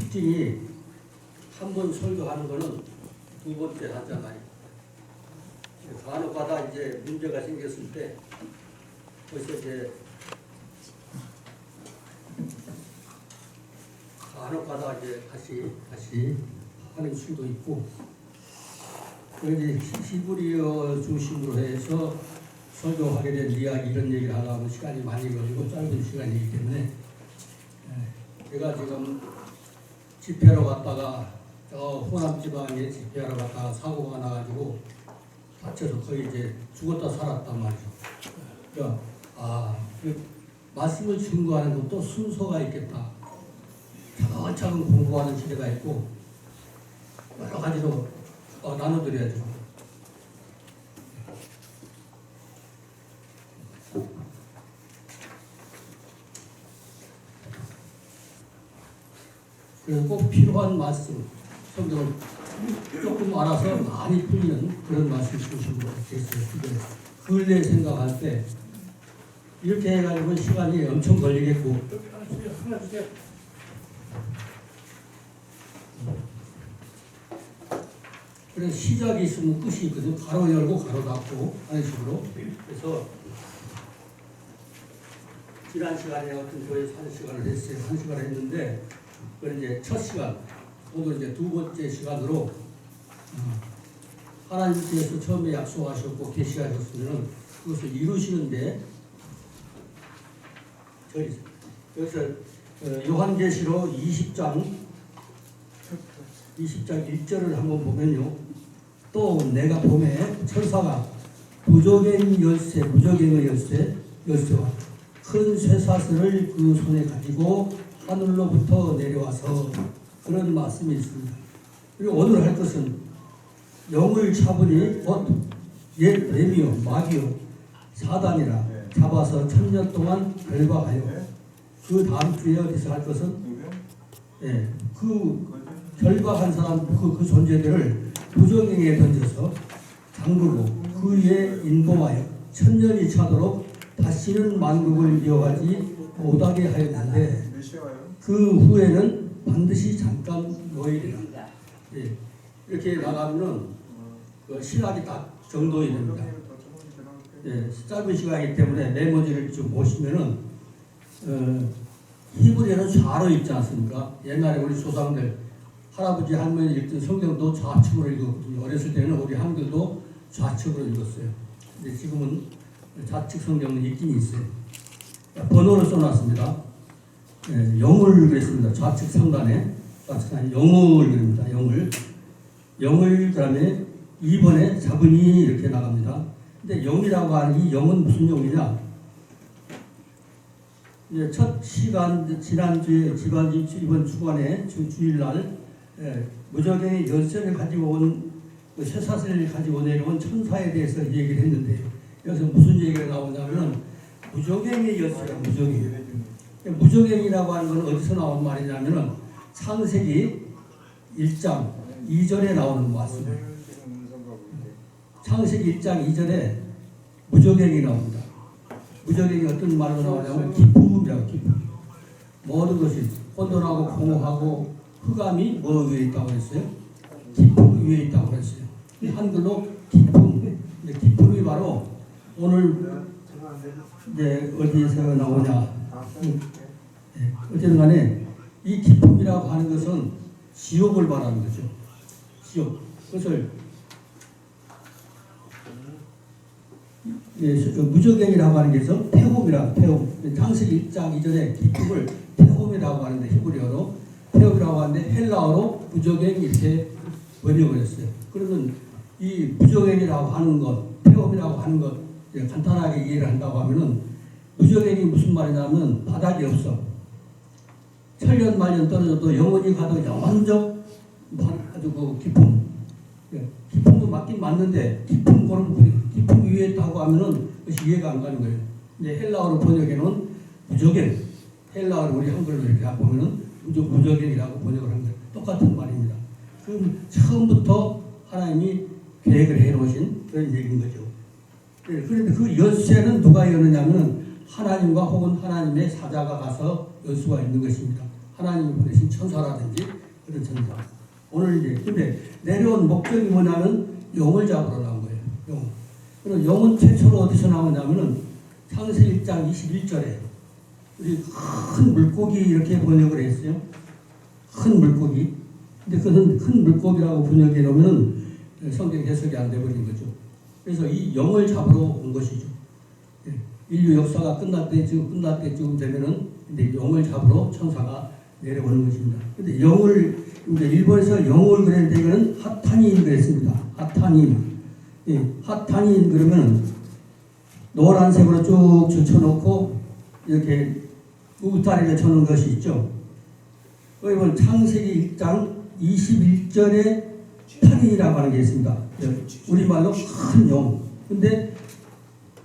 특징이 한 번 설교하는 거는 두 번째 하잖아요. 간혹가다 이제 문제가 생겼을 때 벌써 이제 간혹가다 이제 다시 하는 수도 있고, 이제 히브리어 중심으로 해서 설교하게 된 이야기 이런 얘기를 하려면 시간이 많이 걸리고 짧은 시간이기 때문에 제가 지금 집회로 갔다가 저 호남 지방에 집회하러 갔다가 사고가 나가지고 다쳐서 거의 이제 죽었다 살았단 말이죠. 그러니까 그 말씀을 증거하는 것도 순서가 있겠다. 차근차근 공부하는 시대가 있고 여러 가지로 나눠드려야죠. 그래서 꼭 필요한 말씀, 성경을 조금 알아서 많이 풀리는 그런 말씀 중심으로 됐어요. 근래 생각할 때 이렇게 해가지고 시간이 엄청 걸리겠고, 그래서 시작이 있으면 끝이 있거든요. 가로 열고 가로 닫고 하는 식으로. 그래서 지난 시간에 어떤 교회에서 한 시간을 했어요. 한 시간을 했는데 그건 이제 첫 시간, 오늘 이제 두 번째 시간으로 하나님께서 처음에 약속하셨고 계시하셨으면 그것을 이루시는데, 여기서 요한계시록 20장 1절을 한번 보면요. 또 내가 봄에 천사가 무저갱 열쇠, 무저갱의 열쇠와 큰 쇠사슬을 그 손에 가지고 하늘로부터 내려와서, 그런 말씀이 있습니다. 그리고 오늘 할 것은 영을 잡으니 옛 뱀이요 마귀요 사단이라 잡아서 1000년 동안 결박하여, 그 다음 주에 어디서 할 것은 그 결박한 사람 그 존재들을 무저갱에 던져서 잠그고 그 위에 인봉하여 1000년이 차도록 다시는 만국을 이어가지 못하게 하였는데, 그 후에는 반드시 잠깐 노예리라. 이렇게 나가면은 신학이 딱 정도이 됩니다. 짧은 시간이기 때문에 메모지를 좀 보시면은 히브리어는 좌로 읽지 않습니까? 옛날에 우리 조상들 할아버지 할머니 읽던 성경도 좌측으로 읽었거든요. 어렸을 때는 우리 한글도 좌측으로 읽었어요. 근데 지금은 좌측 성경은 있긴 있어요. 번호를 써놨습니다. 영을 그랬습니다. 좌측 상단에 영을 그립니다. 영을 그다음에 2번에 잡으니 이렇게 나갑니다. 근데 영이라고 하는 이 영은 무슨 영이냐? 이제 첫 시간 지난주에 이번 주간에 주일날 무저갱의 열쇠를 가지고 온 쇠사슬을 가지고 내려온 천사에 대해서 얘기를 했는데, 여기서 무슨 얘기가 나오냐면은 무저갱의 열쇠가 무저갱이라고 하는 건 어디서 나온 말이냐면은 창세기 1장 2절에 나오는 말씀이에요. 창세기 1장 2절에 무저갱이 나옵니다. 무저갱이 어떤 말로 나오냐면 기쁨이라고. 기쁨. 모든 것이 혼돈하고 공허하고 흑암이 뭐 위에 있다고 했어요? 기쁨 위에 있다고 했어요. 한글로 기쁨. 기쁨이 바로 오늘 어디에서 나오냐? 어쨌든 간에 이 기쁨이라고 하는 것은 지옥을 말하는 거죠. 지옥. 그것을 무저갱이라고 하는 게 있어. 태움. 창세기 1장 2절에 기쁨을 태움이라고 하는데, 히브리어로 태움이라고 하는데 헬라어로 무저갱 이렇게 번역을 했어요. 그러면 이 무저갱이라고 하는 것, 태움이라고 하는 것 간단하게 이해를 한다고 하면은, 무저갱이 무슨 말이냐면 바닥이 없어. 천년만년 떨어져도 영원히 가도 영원적 아주 그 기쁨. 기쁨도 맞긴 맞는데 기쁨 위에 있다고 하면은 그것이 이해가 안 가는 거예요. 근데 헬라어로 번역에는 무저갱, 헬라어로 우리 한글로 이렇게 보면은 무저갱이라고 번역을 한 거예요. 똑같은 말입니다. 그럼 처음부터 하나님이 계획을 해놓으신 그런 얘기인 거죠. 그런데 그 열쇠는 누가 여느냐면은 하나님과 혹은 하나님의 사자가 가서 열 수가 있는 것입니다. 하나님이 보내신 천사라든지 그런 천사. 오늘 이제 근데 내려온 목적이 뭐냐면 용을 잡으러 나온 거예요. 용. 그럼 용은 최초로 어디서 나오냐면은 창세기 1장 21절에 우리 큰 물고기 이렇게 번역을 했어요. 큰 물고기. 근데 그것은 큰 물고기라고 번역해 놓으면은 성경 해석이 안 돼버린 거죠. 그래서 이 영을 잡으러 온 것이죠. 인류 역사가 끝날 때쯤 되면은 이제 영을 잡으러 천사가 내려오는 것입니다. 근데 영을 일본에서 영을 그랬는데 이거는 하타니인 그랬습니다. 하타니인. 하타니인 그러면 노란색으로 쭉 젖혀놓고 이렇게 울타리를 쳐놓은 것이 있죠. 여러분 창세기 1장 21절에 탄인이라고 하는 게 있습니다. 우리말로 큰 용. 근데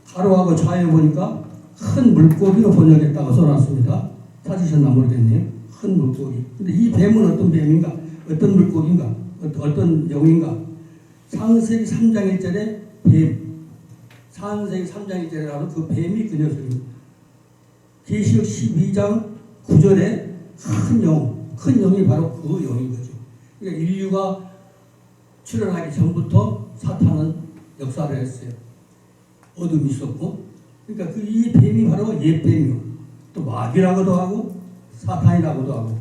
가로하고 좌에 보니까 큰 물고기로 번역했다고 써놨습니다. 찾으셨나 모르겠네요. 큰 물고기. 근데 이 뱀은 어떤 뱀인가? 어떤 물고기인가? 어떤 영인가? 창세기 3장 1절에 뱀. 창세기 3장 1절에 그 뱀이 그 녀석입니다. 계시록 12장 9절에 큰 영이 바로 그 영인 거죠. 그러니까 인류가 출현하기 전부터 사탄은 역사를 했어요. 어둠이 있었고, 그러니까 이 뱀이 바로 옛뱀이요. 또 마귀라고도 하고 사탄이라고도 하고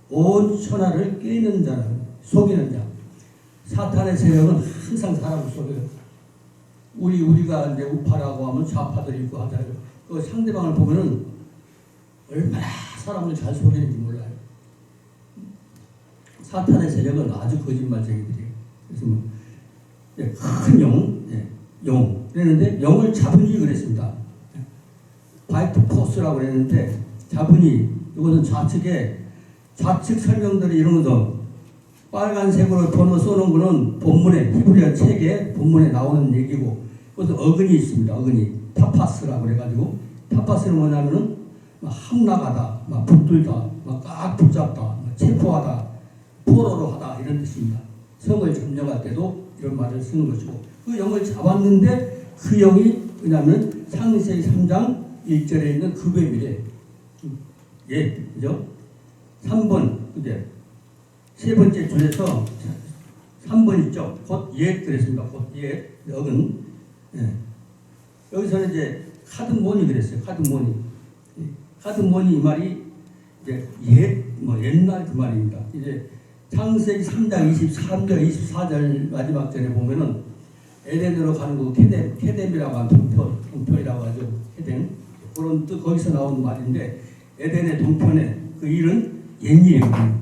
온 천하를 깨는 자는 속이는 자. 사탄의 세력은 항상 사람을 속여요. 우리가 이제 우파라고 하면 좌파들이 있고 하잖아요. 그 상대방을 보면은 얼마나 사람을 잘 속이는지 몰라요. 사탄의 세력은 아주 거짓말쟁이들이에요. 그래서 뭐 큰 용 그랬는데 영을 잡으니 그랬습니다. 바이트 포스라고 그랬는데 잡으니 이것은 좌측 설명들이 이런 거죠. 빨간색으로 번호 써놓은 거는 본문에 히브리어 책에 본문에 나오는 얘기고 그것은 어근이 있습니다. 어근이 타파스라고 그래가지고 타파스는 뭐냐면은 함락하다, 붙들다, 꽉 붙잡다, 체포하다, 포로로 하다 이런 뜻입니다. 성을 점령할 때도 이런 말을 쓰는 것이고 그 영을 잡았는데 그 영이 뭐냐면 창세기 3장 1절에 있는 그 뱀이래. 그죠? 3번 그게 세 번째 줄에서 3번 있죠. 곧 그랬습니다. 곧 어근. 여기서는 이제 카드몬이 그랬어요. 카드몬이 이 말이 이제 옛날 그 말입니다. 이제 창세기 3장 23절, 24절 마지막 절에 보면은 에덴으로 가는 거 케뎀이라고 하는 동편이라고 하죠. 케뎀. 그런 또 거기서 나온 말인데 에덴의 동편에 그 일은 옛일이거든요.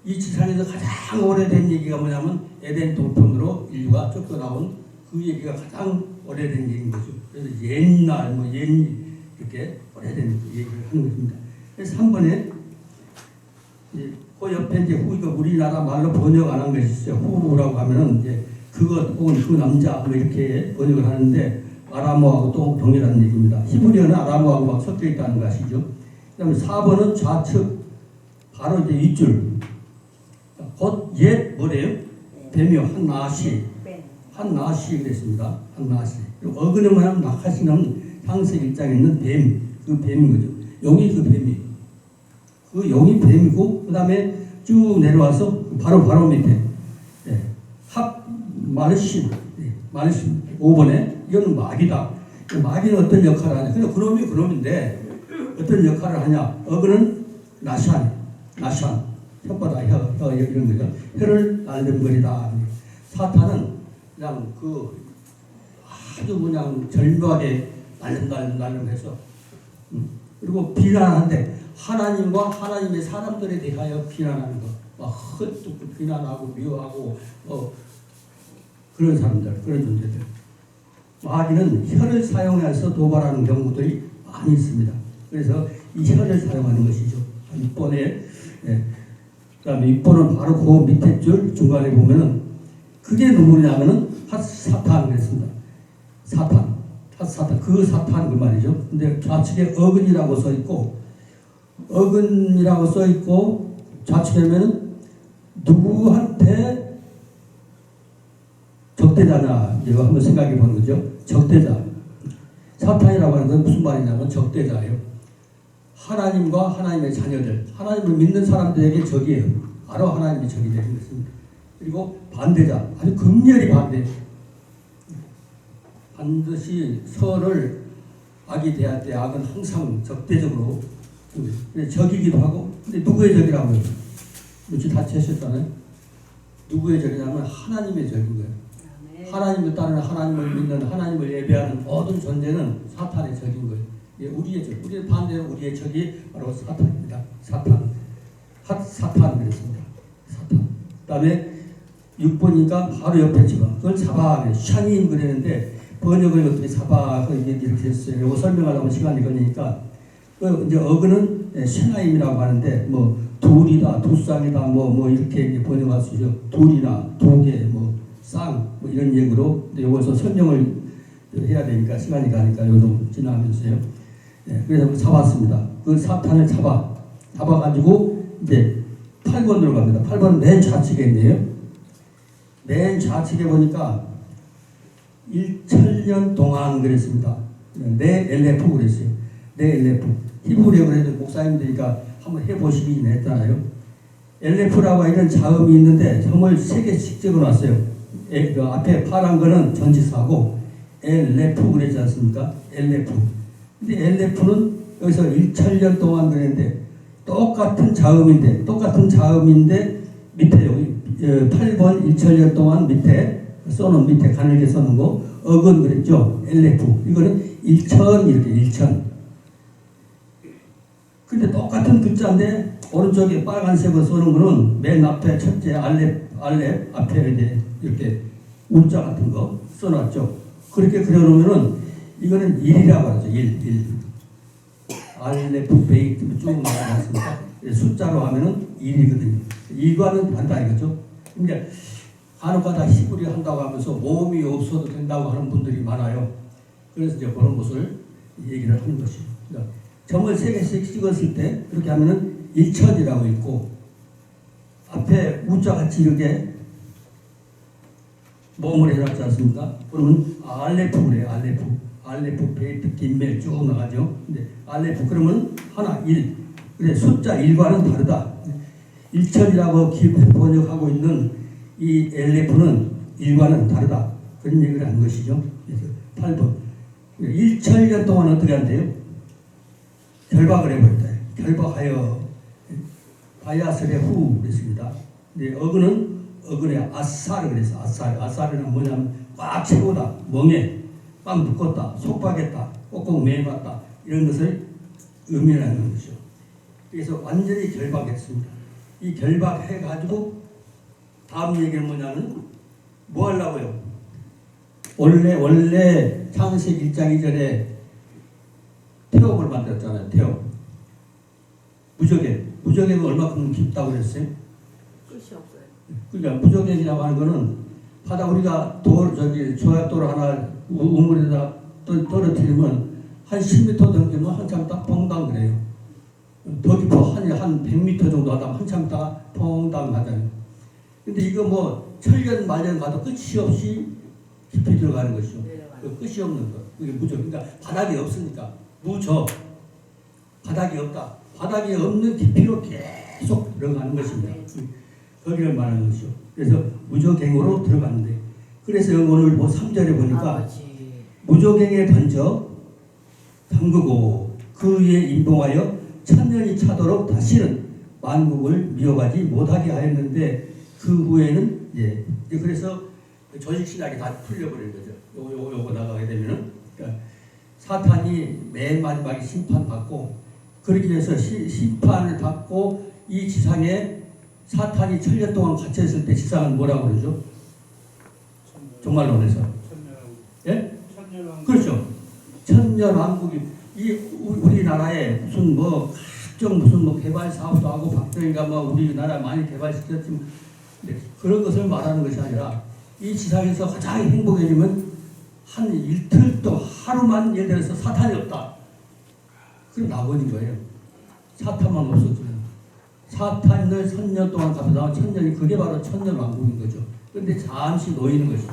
이 지상에서 가장 오래된 얘기가 뭐냐면 에덴 동편으로 인류가 쫓겨나온 그 얘기가 가장 오래된 얘기인 거죠. 그래서 옛날 이렇게 오래된 얘기를 하는 것입니다. 그래서 3번에 그 옆에 이제 우리나라 말로 번역 안 한 것이 있어요. 후라고 하면은 이제 그것 혹은 그 남자 뭐 이렇게 번역을 하는데 아람어하고 또 동일한 얘기입니다. 히브리어는 아람어하고 막 섞여 있다는 거 아시죠? 그다음에 4번은 좌측 바로 이제 윗줄 곧 뭐래요? 뱀이요. 한나시 그랬습니다. 한나시. 그리고 어근에 말하면 나카시는 창세기 1장에 있는 그 뱀인 거죠. 용이 그 뱀이. 그 용이 뱀이고 그 다음에 쭉 내려와서 바로 밑에 마르신 5번에 이거는 마귀다. 마귀는 어떤 역할을 하냐? 그냥 그놈이 그놈인데 어떤 역할을 하냐? 어근은 나샨 혓바닥 혀 이런 거죠. 혀를 날름거리다. 사탄은 그냥 아주 그냥 절묘하게 날름해서 그리고 비난하는데 하나님과 하나님의 사람들에 대하여 비난하는 것, 막 헛듣고 비난하고 미워하고 그런 사람들, 그런 존재들. 마귀는 혀를 사용해서 도발하는 경우들이 많이 있습니다. 그래서 이 혀를 사용하는 것이죠. 6번에 그다음에 6번은 바로 그 밑에 줄 중간에 보면은 그게 누구냐면은 핫사탄 그랬습니다. 핫사탄 그 사탄 그 말이죠. 근데 좌측에 어근이라고 써 있고 좌측에는 누구한테 적대자냐 이거 한번 생각해 보는 거죠. 적대자. 사탄이라고 하는 건 무슨 말이냐면 적대자예요. 하나님과 하나님의 자녀들, 하나님을 믿는 사람들에게 적이에요. 바로 하나님의 적이 되는 것입니다. 그리고 반대자, 아주 극렬히 반대. 반드시 선을 악이 대할 때 악은 항상 적대적으로 적이기도 하고, 근데 누구의 적이라고요? 며칠 다 채셨잖아요. 누구의 적이냐면 하나님의 적인 거예요. 하나님을 따르는, 하나님을 믿는, 하나님을 예배하는 모든 존재는 사탄의 적인 거예요. 예, 우리의 적, 우리의 반대로 우리의 적이 바로 사탄입니다. 사탄 그랬습니다. 사탄. 그 다음에 6번이니까 바로 옆에 집어. 그걸 사바, 샤님 그랬는데 번역을 어떻게 사바 이렇게 했어요. 이거 설명하려면 시간이 걸리니까 이제 어근은 샤나임이라고 하는데 뭐 둘이다, 두 쌍이다, 뭐 이렇게 번역할 수 있죠. 둘이나 두 개, 쌍, 이런 얘기로 이것서 설명을 해야 되니까 시간이 가니까 이거 좀 지나면서요. 네, 그래서 잡았습니다. 그 사탄을 잡아가지고 이제 8번으로 갑니다. 8번은 맨 좌측에 있네요. 맨 좌측에 보니까 1천년 동안 그랬습니다. 네 엘레프 그랬어요. 네 엘레프. 히브리어 그래도 목사님들이니까 한번 해보시긴 했잖아요. 엘레프라고 하는 자음이 있는데 점을 3개씩 적어놨어요. 그 앞에 파란 거는 전치사고 엘레프 그랬지 않습니까? 엘레프. 근데 엘레프는 여기서 1천년 동안 그랬는데 똑같은 자음인데 밑에 여기 8번 1천년 동안 밑에 써놓은 밑에 가늘게 써놓은 거 어근 그랬죠? 엘레프. 이거는 1천 이렇게 1천. 근데 똑같은 글자인데 오른쪽에 빨간색으로 써놓은 거는 맨 앞에 첫째 알렙 앞에 이제 이렇게 문자 같은 거 써놨죠. 그렇게 그려놓으면은 이거는 1이라고 하죠. 1. 알레프 베이트 쭉 나가지 않습니까? 숫자로 하면은 1이거든요. 일과는 한다 이거죠. 근데 간혹가다 히브리 한다고 하면서 모험이 없어도 된다고 하는 분들이 많아요. 그래서 이제 그런 것을 얘기를 하는 것이죠. 점을 3개씩 찍었을 때 그렇게 하면은 1천이라고 있고 앞에 우자같이 이렇게 몸을 해놨지 않습니까? 그러면 알레프 그래요. 알레프 베이트 긴멜 쭉 나가죠. 근데 알레프 그러면 하나 1. 그래 숫자 1과는 다르다. 1천이라고 번역하고 있는 이 엘레프는 1과는 다르다. 그런 얘기를 한 것이죠. 그래서 8번. 1천년 동안 어떻게 한대요? 결박을 해버렸다. 결박하여 바야스레 후 그랬습니다. 근데 어근에 아사르 그래서 아사르는 뭐냐면 꽉 채우다, 멍에 꽉 묶었다, 속박했다, 꼭꼭 매봤다 이런 것을 의미하는 것이죠. 그래서 완전히 결박했습니다. 이 결박해가지고 다음 얘기는 뭐냐면 뭐 하려고요? 원래 창세기 1장 이전에 태업을 만들었잖아요. 태업. 무적액은 얼마큼 깊다고 그랬어요? 끝이 없어요. 그러니까 무적액이라고 하는 거는 바다 우리가 조약돌 하나 우물에다 떨어뜨리면 한 10m 정도면 한참 딱 퐁당 그래요. 더 깊어 한 100m 정도 하다 한참 딱 퐁당 하잖아요. 근데 이거 뭐 천년 만년 가도 끝이 없이 깊이 들어가는 것이죠. 끝이 없는 거. 그게 무적. 그러니까 바닥이 없으니까 무적. 바닥이 없다. 바닥이 없는 깊이로 계속 들어가는 것입니다. 거기를 말하는 것이죠. 그래서 무적행으로 들어가는데 그래서 오늘 뭐 3절에 보니까 무적행에 던져 담그고 그 위에 임봉하여 천년이 차도록 다시는 만국을 미워하지 못하게 하였는데 그 후에는 그래서 조직신학이 다 풀려버리는 거죠. 요거 나가게 되면은 그러니까 사탄이 맨 마지막에 심판받고 그러기 위해서 심판을 받고 이 지상에 사탄이 천년 동안 갇혀있을 때 지상은 뭐라고 그러죠? 종말론에서 예? 그렇죠. 천년왕국이 이 우리나라에 무슨 뭐 각종 무슨 뭐 개발 사업도 하고 박정희가 뭐 우리나라 많이 개발시켰지만 그런 것을 말하는 것이 아니라 이 지상에서 가장 행복해지면 한 이틀 또 하루만 예를 들어서 사탄이 없다. 그럼 나버린 거예요. 사탄만 없어지면. 사탄을 1000년 동안 가져다가 1000년이 그게 바로 천년왕국인 거죠. 그런데 잠시 놓이는 것이죠.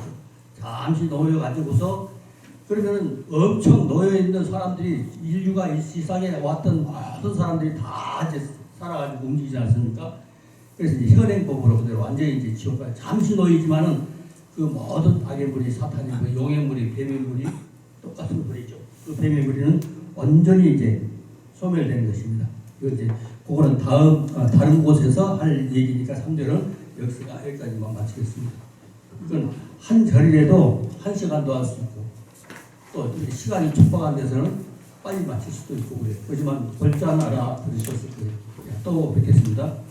잠시 놓여가지고서 그러면은 엄청 놓여있는 사람들이 인류가 이 세상에 왔던 모든 사람들이 다 이제 살아가지고 움직이지 않습니까? 그래서 이제 현행법으로 그대로 완전히 이제 지옥까지 잠시 놓이지만은 그 모든 악의 무리, 사탄의 무리, 용의 무리, 뱀의 무리 똑같은 무리죠. 그 뱀의 무리는 완전히 이제 소멸된 것입니다. 이거 이제 그거는 다른 곳에서 할 얘기니까 3절은 여기까지만 마치겠습니다. 이건 한 절이라도 1시간도 할 수 있고 또 시간이 촉박한 데서는 빨리 마칠 수도 있고 그래요. 하지만 절제하는 알아 들으셨을 거예요. 또 뵙겠습니다.